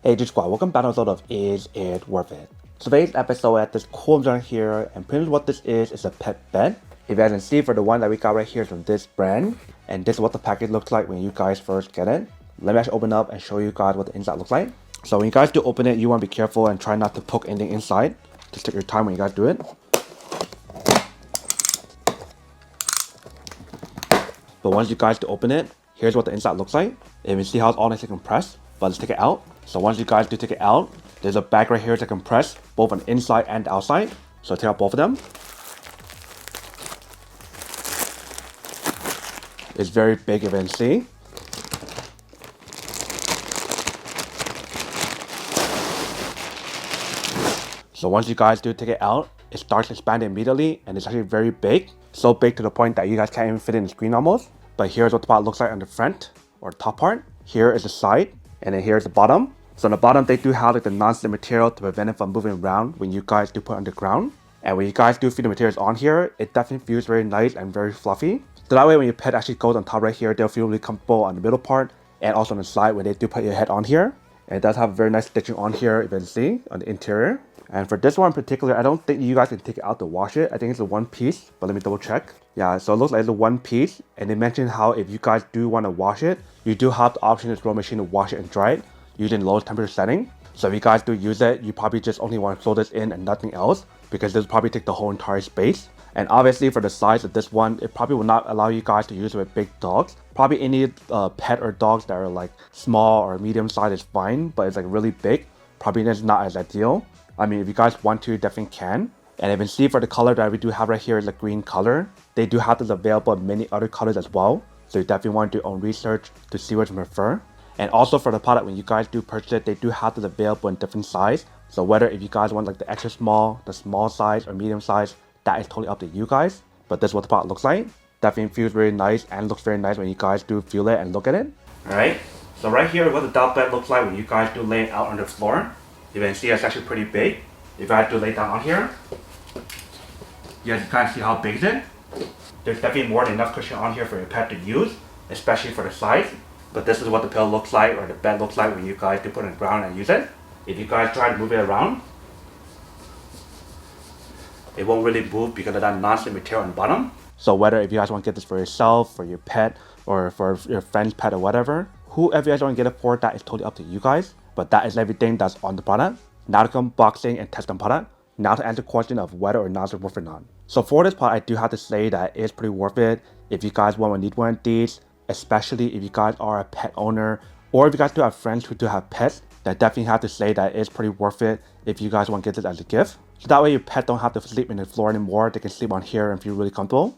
Hey G Squad, welcome back to episode of Is It Worth It? Today's episode at this cool joint here, and pretty much what this is a pet bed. If you guys can see, for the one that we got right here is from this brand, and this is what the package looks like when you guys first get it. Let me actually open up and show you guys what the inside looks like. So when you guys do open it, you want to be careful and try not to poke anything inside. Just take your time when you guys do it. But once you guys do open it, here's what the inside looks like. And you can see how it's all nicely compressed. But let's take it out. So once you guys do take it out, there's a bag right here to compress both on the inside and the outside. So take out both of them. It's very big, if you can see. So once you guys do take it out, it starts expanding immediately, and it's actually very big. So big to the point that you guys can't even fit in the screen almost. But here's what the pot looks like on the front, or top part. Here is the side, and then here's the bottom. So on the bottom, they do have like the non-slip material to prevent it from moving around when you guys do put it on the ground. And when you guys do feed the materials on here, it definitely feels very nice and very fluffy. So that way when your pet actually goes on top right here, they'll feel really comfortable on the middle part and also on the side when they do put your head on here. And it does have very nice stitching on here, you can see, on the interior. And for this one in particular, I don't think you guys can take it out to wash it. I think it's a one piece, but let me double check. Yeah, so it looks like it's a one piece. And they mentioned how if you guys do want to wash it, you do have the option in this row machine to wash it and dry it using low temperature setting. So if you guys do use it, you probably just only want to throw this in and nothing else, because this will probably take the whole entire space. And obviously for the size of this one, it probably will not allow you guys to use it with big dogs. Probably any pet or dogs that are like small or medium size is fine, but it's like really big, probably just not as ideal. I mean, if you guys want to, you definitely can. And if you can see, for the color that we do have right here is a green color. They do have this available in many other colors as well. So you definitely want to do your own research to see what you prefer. And also for the product, when you guys do purchase it, they do have this available in different size. So whether if you guys want like the extra small, the small size, or medium size, that is totally up to you guys. But this is what the product looks like. Definitely feels very nice and looks very nice when you guys do feel it and look at it. Alright, so right here what the dog bed looks like when you guys do lay it out on the floor. You can see it's actually pretty big. If I do lay down on here, you guys can see how big it is. There's definitely more than enough cushion on here for your pet to use, especially for the size. But this is what the pillow looks like, or the bed looks like when you guys do put it on the ground and use it. If you guys try to move it around, it won't really move because of that non-slip material on the bottom. So whether if you guys want to get this for yourself, for your pet, or for your friend's pet or whatever, whoever you guys want to get it for, that is totally up to you guys. But that is everything that's on the product. Now to unboxing and test the product. Now to answer the question of whether or not it's worth it or not. So for this part, I do have to say that it's pretty worth it if you guys want or need one of these, especially if you guys are a pet owner, or if you guys do have friends who do have pets. That definitely have to say that it's pretty worth it if you guys want to get this as a gift. So that way your pet don't have to sleep in the floor anymore. They can sleep on here and feel really comfortable.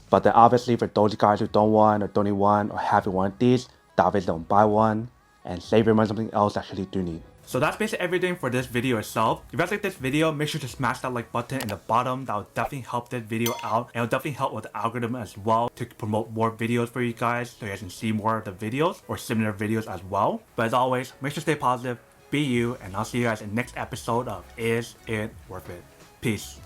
But then obviously for those guys who don't want or don't need one or haven't one of these, obviously don't buy one and save your money on something else that you actually do need. So that's basically everything for this video itself. If you guys like this video, make sure to smash that like button in the bottom. That will definitely help this video out, and it'll definitely help with the algorithm as well to promote more videos for you guys, so you guys can see more of the videos or similar videos as well. But as always, make sure to stay positive, be you, and I'll see you guys in the next episode of Is It Worth It? Peace.